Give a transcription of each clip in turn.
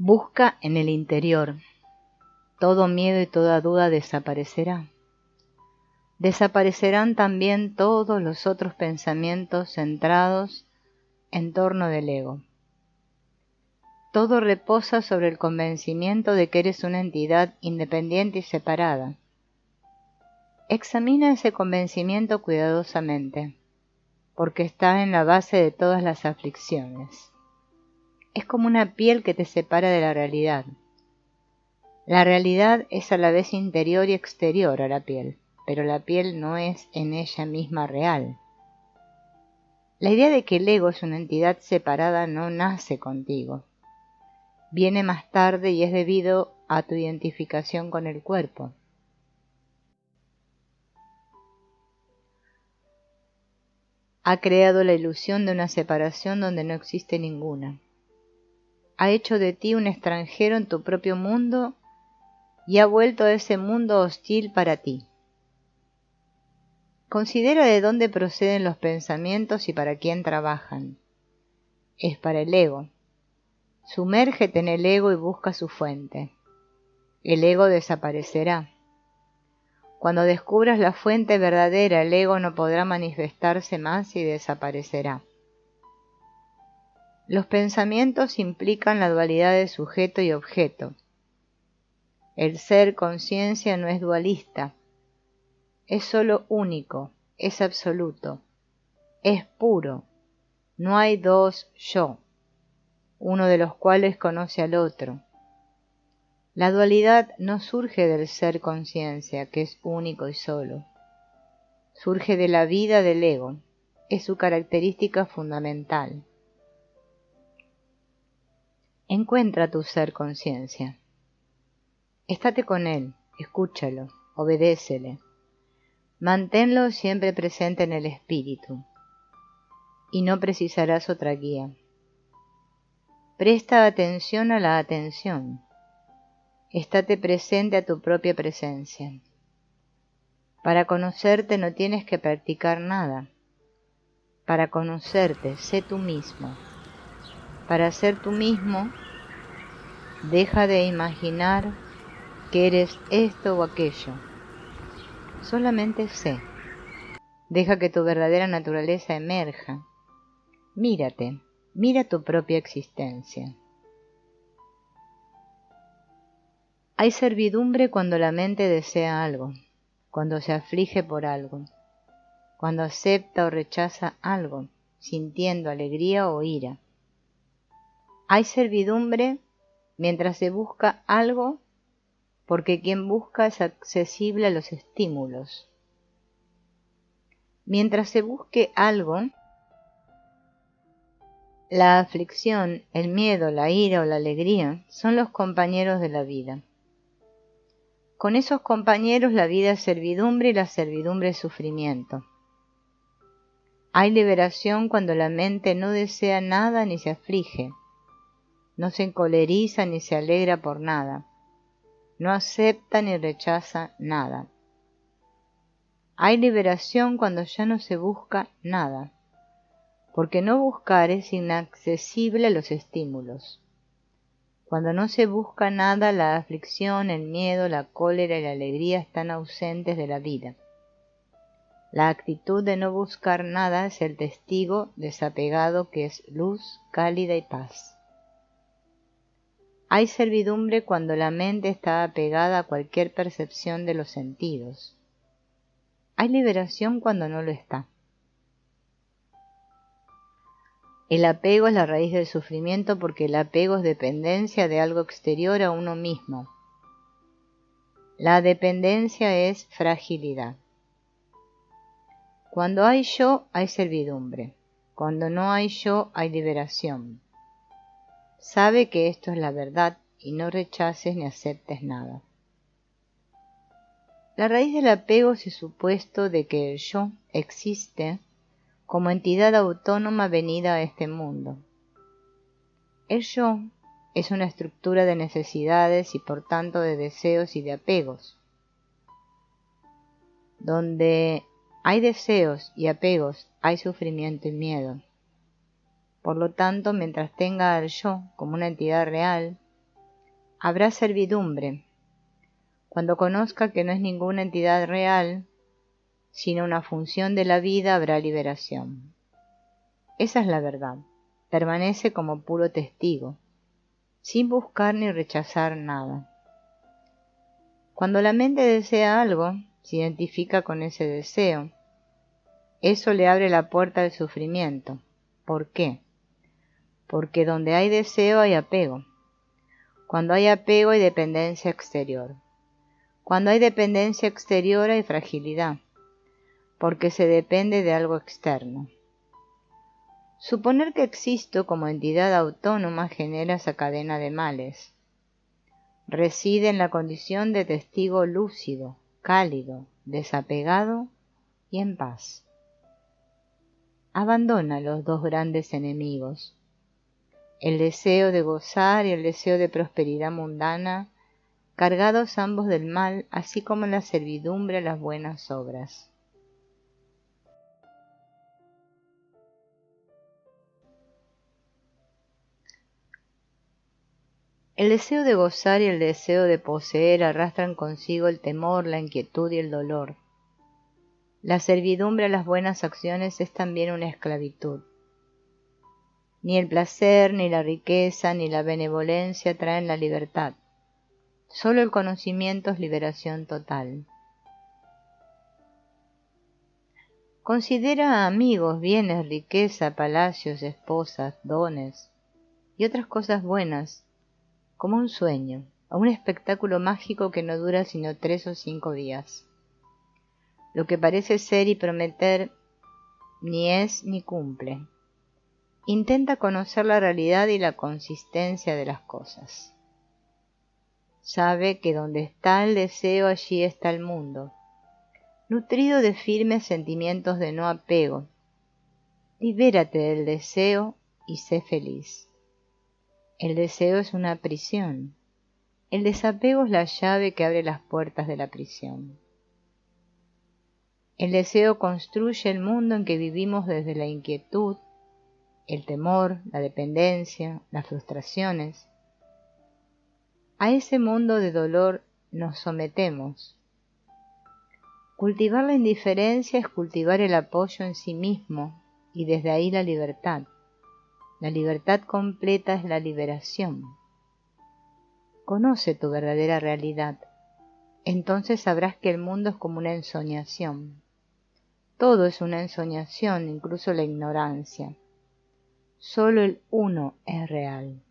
Busca en el interior. Todo miedo y toda duda desaparecerá. Desaparecerán también todos los otros pensamientos centrados en torno del ego. Todo reposa sobre el convencimiento de que eres una entidad independiente y separada. Examina ese convencimiento cuidadosamente, porque está en la base de todas las aflicciones. Es como una piel que te separa de la realidad. La realidad es a la vez interior y exterior a la piel, pero la piel no es en ella misma real. La idea de que el ego es una entidad separada no nace contigo. Viene más tarde y es debido a tu identificación con el cuerpo. Ha creado la ilusión de una separación donde no existe ninguna. Ha hecho de ti un extranjero en tu propio mundo y ha vuelto a ese mundo hostil para ti. Considera de dónde proceden los pensamientos y para quién trabajan. Es para el ego. Sumérgete en el ego y busca su fuente. El ego desaparecerá. Cuando descubras la fuente verdadera, el ego no podrá manifestarse más y desaparecerá. Los pensamientos implican la dualidad de sujeto y objeto. El ser conciencia no es dualista, es solo único, es absoluto, es puro. No hay dos yo, uno de los cuales conoce al otro. La dualidad no surge del ser conciencia, que es único y solo. Surge de la vida del ego, es su característica fundamental. Encuentra tu ser conciencia. Estate con él, escúchalo, obedécele. Manténlo siempre presente en el espíritu, y no precisarás otra guía. Presta atención a la atención. Estate presente a tu propia presencia. Para conocerte no tienes que practicar nada. Para conocerte, sé tú mismo. Para ser tú mismo, deja de imaginar que eres esto o aquello. Solamente sé. Deja que tu verdadera naturaleza emerja. Mírate, mira tu propia existencia. Hay servidumbre cuando la mente desea algo, cuando se aflige por algo, cuando acepta o rechaza algo, sintiendo alegría o ira. Hay servidumbre mientras se busca algo, porque quien busca es accesible a los estímulos. Mientras se busque algo, la aflicción, el miedo, la ira o la alegría son los compañeros de la vida. Con esos compañeros la vida es servidumbre y la servidumbre es sufrimiento. Hay liberación cuando la mente no desea nada ni se aflige, no se encoleriza ni se alegra por nada, no acepta ni rechaza nada. Hay liberación cuando ya no se busca nada, porque no buscar es inaccesible a los estímulos. Cuando no se busca nada, la aflicción, el miedo, la cólera y la alegría están ausentes de la vida. La actitud de no buscar nada es el testigo desapegado que es luz, cálida y paz. Hay servidumbre cuando la mente está apegada a cualquier percepción de los sentidos. Hay liberación cuando no lo está. El apego es la raíz del sufrimiento porque el apego es dependencia de algo exterior a uno mismo. La dependencia es fragilidad. Cuando hay yo, hay servidumbre. Cuando no hay yo, hay liberación. Sabe que esto es la verdad y no rechaces ni aceptes nada. La raíz del apego es el supuesto de que el yo existe como entidad autónoma venida a este mundo. El yo es una estructura de necesidades y por tanto de deseos y de apegos. Donde hay deseos y apegos, hay sufrimiento y miedo. Por lo tanto, mientras tenga al yo como una entidad real, habrá servidumbre. Cuando conozca que no es ninguna entidad real, sino una función de la vida, habrá liberación. Esa es la verdad. Permanece como puro testigo, sin buscar ni rechazar nada. Cuando la mente desea algo, se identifica con ese deseo. Eso le abre la puerta al sufrimiento. ¿Por qué? Porque donde hay deseo hay apego. Cuando hay apego hay dependencia exterior. Cuando hay dependencia exterior hay fragilidad, porque se depende de algo externo. Suponer que existo como entidad autónoma genera esa cadena de males. Reside en la condición de testigo lúcido, cálido, desapegado y en paz. Abandona los dos grandes enemigos, el deseo de gozar y el deseo de prosperidad mundana, cargados ambos del mal, así como la servidumbre a las buenas obras. El deseo de gozar y el deseo de poseer arrastran consigo el temor, la inquietud y el dolor. La servidumbre a las buenas acciones es también una esclavitud. Ni el placer, ni la riqueza, ni la benevolencia traen la libertad. Solo el conocimiento es liberación total. Considera amigos, bienes, riqueza, palacios, esposas, dones y otras cosas buenas como un sueño o un espectáculo mágico que no dura sino 3 o 5 días. Lo que parece ser y prometer ni es ni cumple. Intenta conocer la realidad y la consistencia de las cosas. Sabe que donde está el deseo, allí está el mundo, nutrido de firmes sentimientos de no apego. Libérate del deseo y sé feliz. El deseo es una prisión. El desapego es la llave que abre las puertas de la prisión. El deseo construye el mundo en que vivimos desde la inquietud, el temor, la dependencia, las frustraciones. A ese mundo de dolor nos sometemos. Cultivar la indiferencia es cultivar el apoyo en sí mismo y desde ahí la libertad. La libertad completa es la liberación. Conoce tu verdadera realidad. Entonces sabrás que el mundo es como una ensoñación. Todo es una ensoñación, incluso la ignorancia. Solo el uno es real.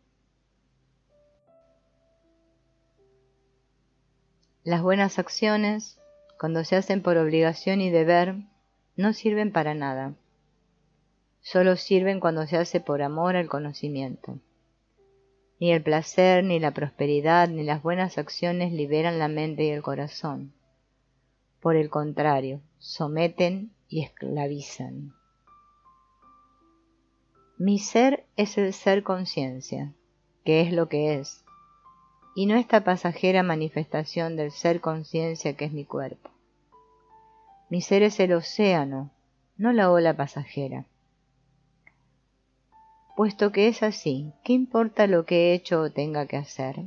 Las buenas acciones, cuando se hacen por obligación y deber, no sirven para nada. Solo sirven cuando se hace por amor al conocimiento. Ni el placer, ni la prosperidad, ni las buenas acciones liberan la mente y el corazón. Por el contrario, someten y esclavizan. Mi ser es el ser conciencia, que es lo que es, y no esta pasajera manifestación del ser conciencia que es mi cuerpo. Mi ser es el océano, no la ola pasajera. Puesto que es así, ¿qué importa lo que he hecho o tenga que hacer?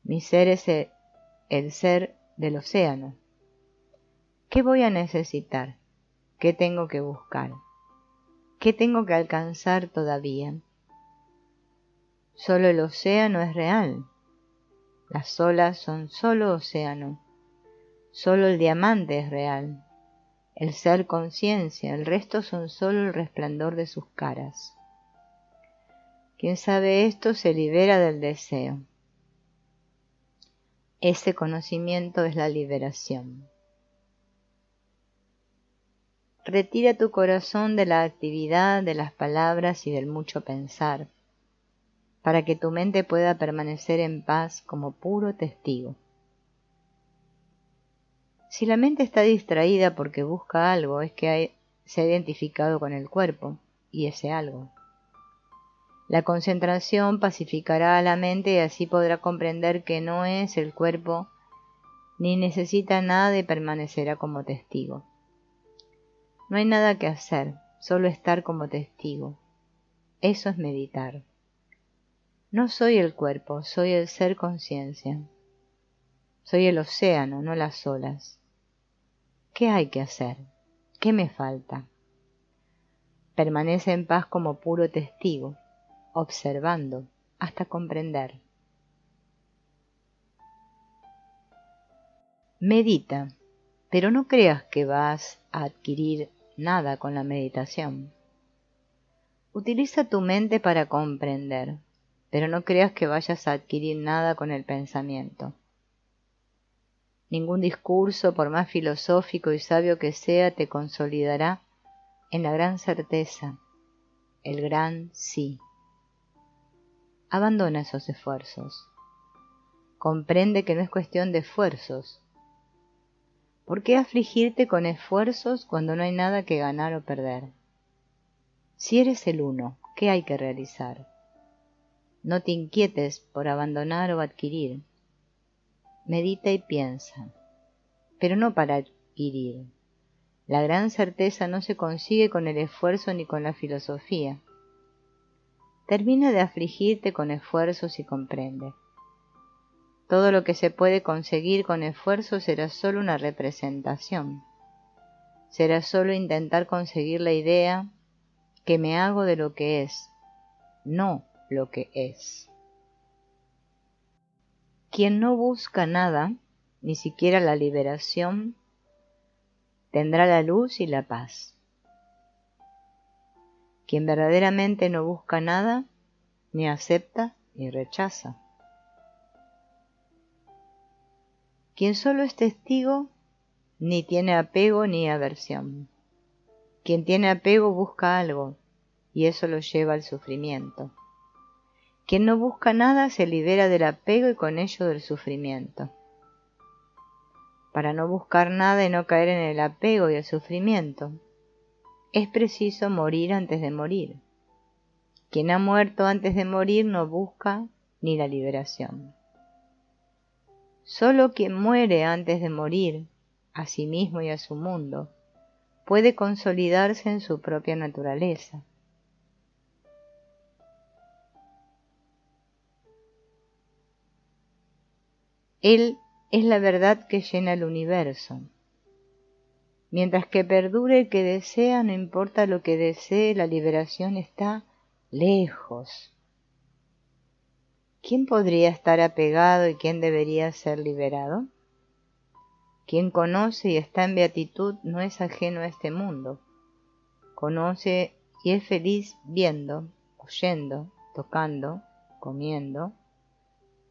Mi ser es el ser del océano. ¿Qué voy a necesitar? ¿Qué tengo que buscar? ¿Qué tengo que alcanzar todavía? Solo el océano es real. Las olas son solo océano. Solo el diamante es real. El ser conciencia, el resto son solo el resplandor de sus caras. Quien sabe esto se libera del deseo. Ese conocimiento es la liberación. Retira tu corazón de la actividad, de las palabras y del mucho pensar, para que tu mente pueda permanecer en paz como puro testigo. Si la mente está distraída porque busca algo, es que se ha identificado con el cuerpo y ese algo. La concentración pacificará a la mente y así podrá comprender que no es el cuerpo ni necesita nada y permanecerá como testigo. No hay nada que hacer, solo estar como testigo. Eso es meditar. No soy el cuerpo, soy el ser conciencia. Soy el océano, no las olas. ¿Qué hay que hacer? ¿Qué me falta? Permanece en paz como puro testigo, observando hasta comprender. Medita, pero no creas que vas a adquirir nada con la meditación. Utiliza tu mente para comprender, pero no creas que vayas a adquirir nada con el pensamiento. Ningún discurso, por más filosófico y sabio que sea, te consolidará en la gran certeza, el gran sí. Abandona esos esfuerzos. Comprende que no es cuestión de esfuerzos. ¿Por qué afligirte con esfuerzos cuando no hay nada que ganar o perder? Si eres el uno, ¿qué hay que realizar? No te inquietes por abandonar o adquirir. Medita y piensa, pero no para adquirir. La gran certeza no se consigue con el esfuerzo ni con la filosofía. Termina de afligirte con esfuerzos y comprende. Todo lo que se puede conseguir con esfuerzo será solo una representación. Será solo intentar conseguir la idea que me hago de lo que es, no lo que es. Quien no busca nada, ni siquiera la liberación, tendrá la luz y la paz. Quien verdaderamente no busca nada, ni acepta ni rechaza. Quien solo es testigo, ni tiene apego ni aversión. Quien tiene apego busca algo, y eso lo lleva al sufrimiento. Quien no busca nada se libera del apego y con ello del sufrimiento. Para no buscar nada y no caer en el apego y el sufrimiento, es preciso morir antes de morir. Quien ha muerto antes de morir no busca ni la liberación. Solo quien muere antes de morir, a sí mismo y a su mundo, puede consolidarse en su propia naturaleza. Él es la verdad que llena el universo. Mientras que perdure el que desea, no importa lo que desee, la liberación está lejos. ¿Quién podría estar apegado y quién debería ser liberado? Quien conoce y está en beatitud no es ajeno a este mundo. Conoce y es feliz viendo, oyendo, tocando, comiendo,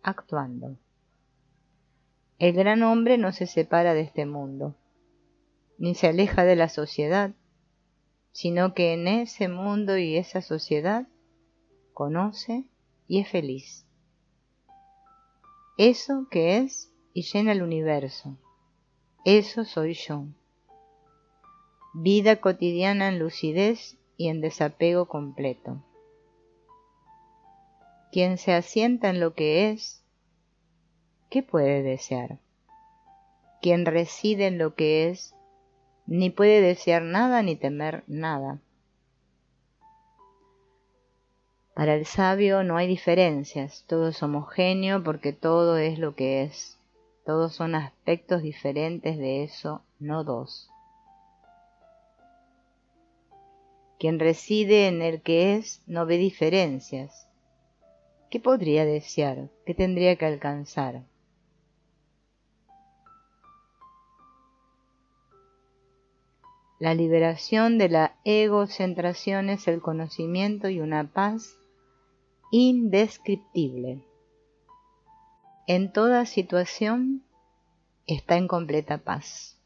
actuando. El gran hombre no se separa de este mundo, ni se aleja de la sociedad, sino que en ese mundo y esa sociedad conoce y es feliz. Eso que es y llena el universo, eso soy yo. Vida cotidiana en lucidez y en desapego completo. Quien se asienta en lo que es, ¿qué puede desear? Quien reside en lo que es, ni puede desear nada ni temer nada. Para el sabio no hay diferencias, todo es homogéneo porque todo es lo que es. Todos son aspectos diferentes de eso, no dos. Quien reside en el que es no ve diferencias. ¿Qué podría desear? ¿Qué tendría que alcanzar? La liberación de la egocentración es el conocimiento y una paz indescriptible. En toda situación está en completa paz.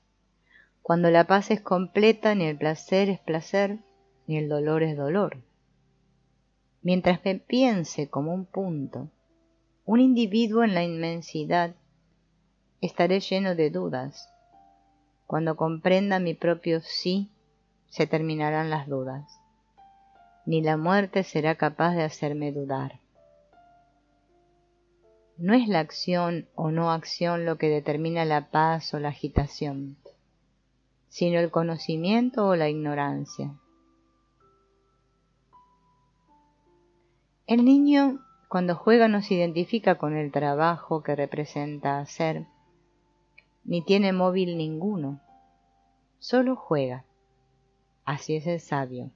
Cuando la paz es completa, ni el placer es placer, ni el dolor es dolor. Mientras me piense como un punto, un individuo en la inmensidad, estaré lleno de dudas. Cuando comprenda mi propio sí, se terminarán las dudas. Ni la muerte será capaz de hacerme dudar. No es la acción o no acción lo que determina la paz o la agitación, sino el conocimiento o la ignorancia. El niño Cuando juega no se identifica con el trabajo que representa hacer, ni tiene móvil ninguno, solo juega. Así es el sabio.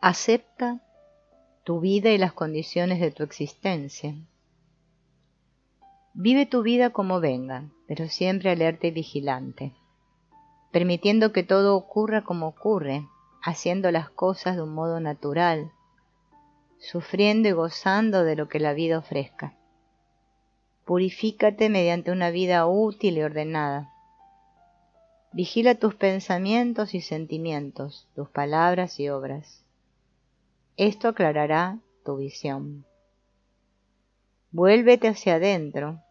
Acepta tu vida y las condiciones de tu existencia. Vive tu vida como venga, pero siempre alerta y vigilante, permitiendo que todo ocurra como ocurre, haciendo las cosas de un modo natural, sufriendo y gozando de lo que la vida ofrezca. Purifícate mediante una vida útil y ordenada. Vigila tus pensamientos y sentimientos, tus palabras y obras. Esto aclarará tu visión. Vuélvete hacia adentro,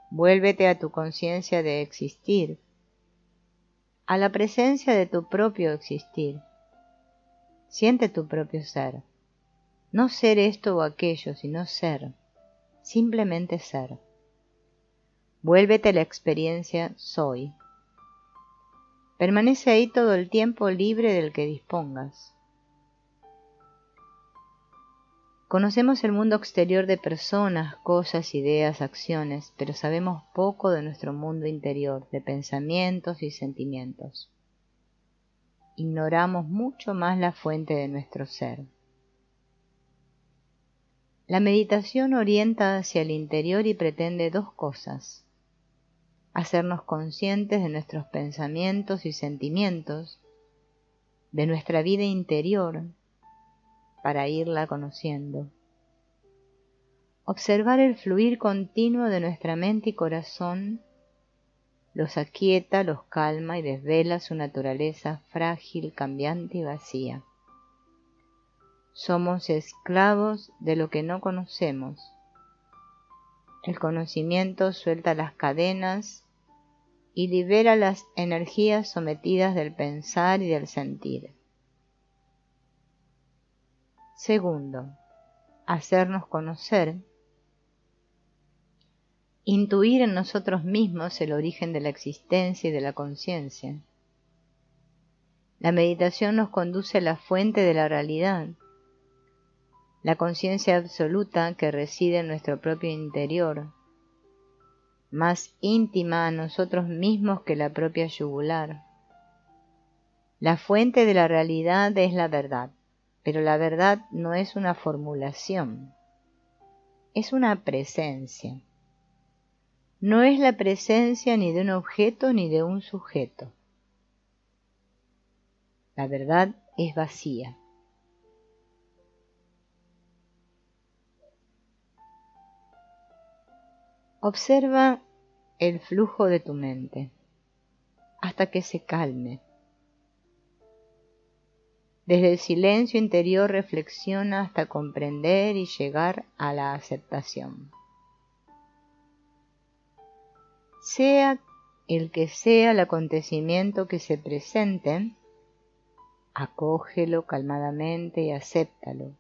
vuélvete a tu conciencia de existir, a la presencia de tu propio existir. Siente tu propio ser. No ser esto o aquello, sino ser. Simplemente ser. Vuélvete a la experiencia soy. Permanece ahí todo el tiempo libre del que dispongas. Conocemos el mundo exterior de personas, cosas, ideas, acciones, pero sabemos poco de nuestro mundo interior, de pensamientos y sentimientos. Ignoramos mucho más la fuente de nuestro ser. La meditación orienta hacia el interior y pretende dos cosas: hacernos conscientes de nuestros pensamientos y sentimientos, de nuestra vida interior, para irla conociendo. Observar el fluir continuo de nuestra mente y corazón los aquieta, los calma y desvela su naturaleza frágil, cambiante y vacía. Somos esclavos de lo que no conocemos. El conocimiento suelta las cadenas y libera las energías sometidas del pensar y del sentir. Segundo, hacernos conocer. Intuir en nosotros mismos el origen de la existencia y de la conciencia. La meditación nos conduce a la fuente de la realidad, la conciencia absoluta que reside en nuestro propio interior, más íntima a nosotros mismos que la propia yugular. La fuente de la realidad es la verdad, pero la verdad no es una formulación, es una presencia. No es la presencia ni de un objeto ni de un sujeto. La verdad es vacía. Observa el flujo de tu mente hasta que se calme. Desde el silencio interior reflexiona hasta comprender y llegar a la aceptación. Sea el que sea el acontecimiento que se presente, acógelo calmadamente y acéptalo.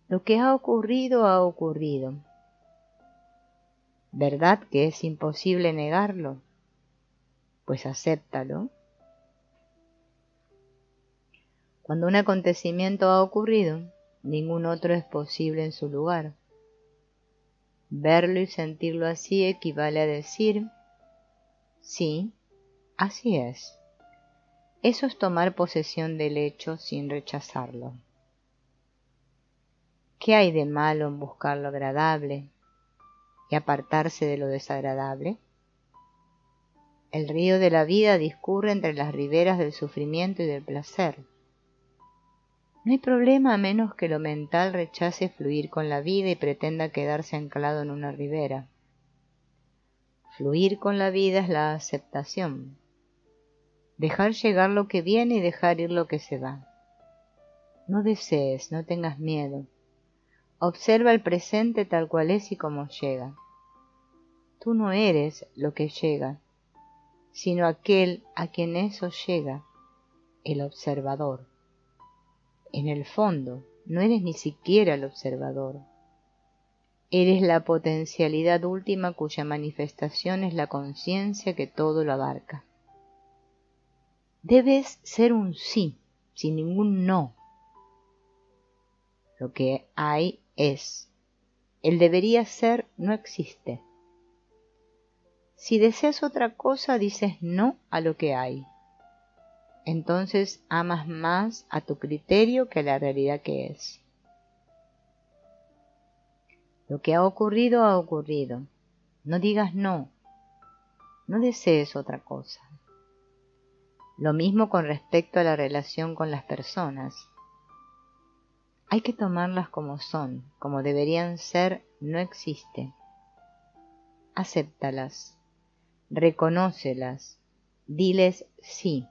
Lo que ha ocurrido ha ocurrido. ¿Verdad que es imposible negarlo? Pues acéptalo. Cuando un acontecimiento ha ocurrido, ningún otro es posible en su lugar. Verlo y sentirlo así equivale a decir, sí, así es. Eso es tomar posesión del hecho sin rechazarlo. ¿Qué hay de malo en buscar lo agradable y apartarse de lo desagradable? El río de la vida discurre entre las riberas del sufrimiento y del placer. No hay problema a menos que lo mental rechace fluir con la vida y pretenda quedarse anclado en una ribera. Fluir con la vida es la aceptación. Dejar llegar lo que viene y dejar ir lo que se va. No desees, no tengas miedo. Observa el presente tal cual es y como llega. Tú no eres lo que llega, sino aquel a quien eso llega, el observador. En el fondo, no eres ni siquiera el observador. Eres la potencialidad última cuya manifestación es la conciencia que todo lo abarca. Debes ser un sí, sin ningún no. Lo que hay es. El debería ser no existe. Si deseas otra cosa, dices no a lo que hay. Entonces amas más a tu criterio que a la realidad que es. Lo que ha ocurrido, ha ocurrido. No digas no. No desees otra cosa. Lo mismo con respecto a la relación con las personas. Hay que tomarlas como son, como deberían ser, no existe. Acéptalas, reconócelas, diles sí.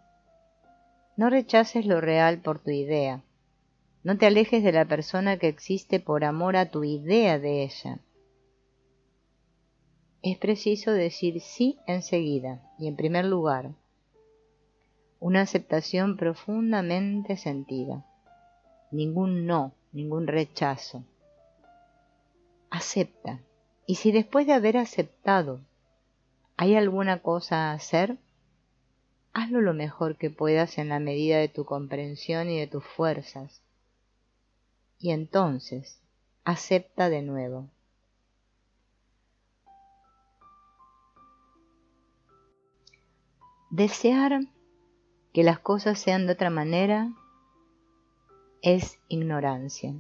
No rechaces lo real por tu idea. No te alejes de la persona que existe por amor a tu idea de ella. Es preciso decir sí enseguida y en primer lugar. Una aceptación profundamente sentida. Ningún no, ningún rechazo. Acepta. Y si después de haber aceptado hay alguna cosa a hacer, hazlo lo mejor que puedas en la medida de tu comprensión y de tus fuerzas. Y entonces, acepta de nuevo. Desear que las cosas sean de otra manera es ignorancia.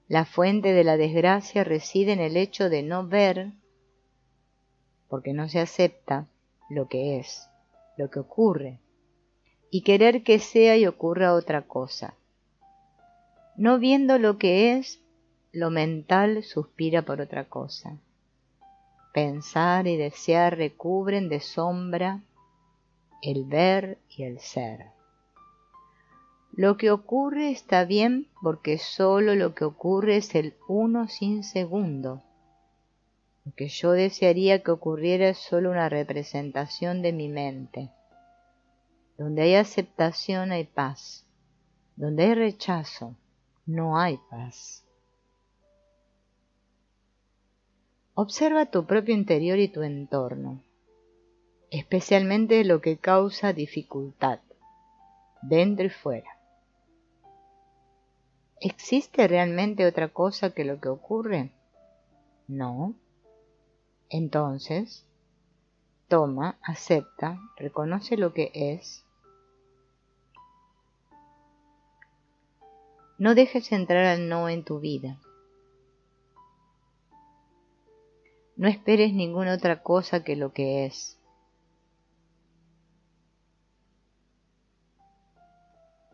La fuente de la desgracia reside en el hecho de no ver, porque no se acepta lo que es, lo que ocurre, y querer que sea y ocurra otra cosa. No viendo lo que es, lo mental suspira por otra cosa. Pensar y desear recubren de sombra el ver y el ser. Lo que ocurre está bien porque solo lo que ocurre es el uno sin segundo. Lo que yo desearía que ocurriera es solo una representación de mi mente. Donde hay aceptación hay paz. Donde hay rechazo no hay paz. Observa tu propio interior y tu entorno, especialmente lo que causa dificultad, dentro y fuera. ¿Existe realmente otra cosa que lo que ocurre? No. Entonces, toma, acepta, reconoce lo que es. No dejes entrar al no en tu vida. No esperes ninguna otra cosa que lo que es.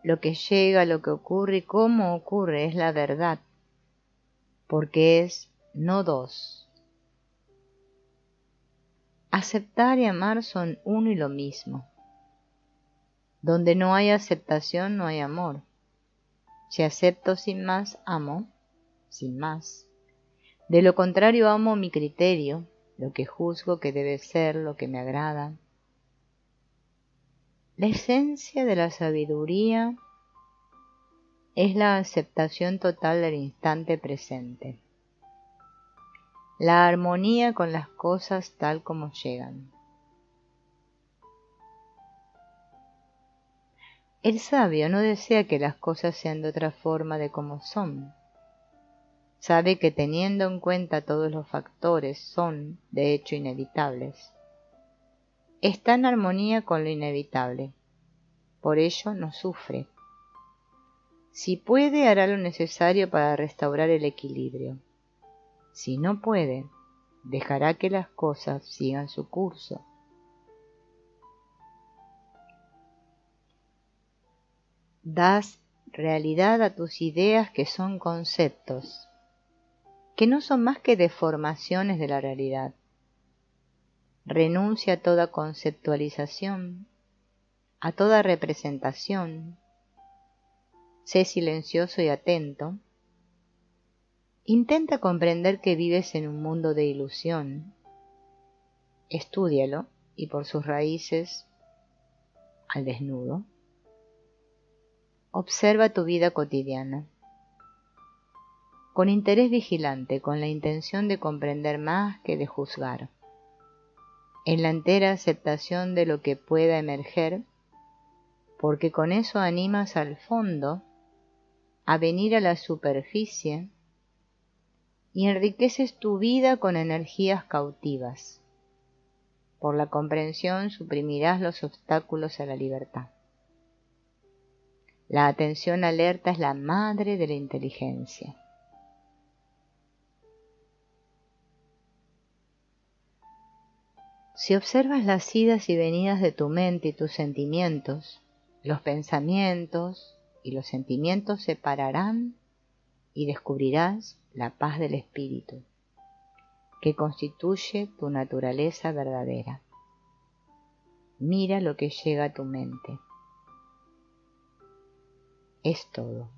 Lo que llega, lo que ocurre y cómo ocurre es la verdad, porque es no dos. Aceptar y amar son uno y lo mismo. Donde no hay aceptación no hay amor. Si acepto sin más, amo sin más. De lo contrario, amo mi criterio, lo que juzgo que debe ser, lo que me agrada. La esencia de la sabiduría es la aceptación total del instante presente, la armonía con las cosas tal como llegan. El sabio no desea que las cosas sean de otra forma de como son. Sabe que teniendo en cuenta todos los factores son, de hecho, inevitables. Está en armonía con lo inevitable, por ello no sufre. Si puede, hará lo necesario para restaurar el equilibrio. Si no puede, dejará que las cosas sigan su curso. Das realidad a tus ideas que son conceptos, que no son más que deformaciones de la realidad. Renuncia a toda conceptualización, a toda representación. Sé silencioso y atento. Intenta comprender que vives en un mundo de ilusión. Estúdialo y por sus raíces al desnudo. Observa tu vida cotidiana. Con interés vigilante, con la intención de comprender más que de juzgar. En la entera aceptación de lo que pueda emerger, porque con eso animas al fondo a venir a la superficie y enriqueces tu vida con energías cautivas. Por la comprensión suprimirás los obstáculos a la libertad. La atención alerta es la madre de la inteligencia. Si observas las idas y venidas de tu mente y tus sentimientos, los pensamientos y los sentimientos se pararán y descubrirás la paz del espíritu, que constituye tu naturaleza verdadera. Mira lo que llega a tu mente. Es todo.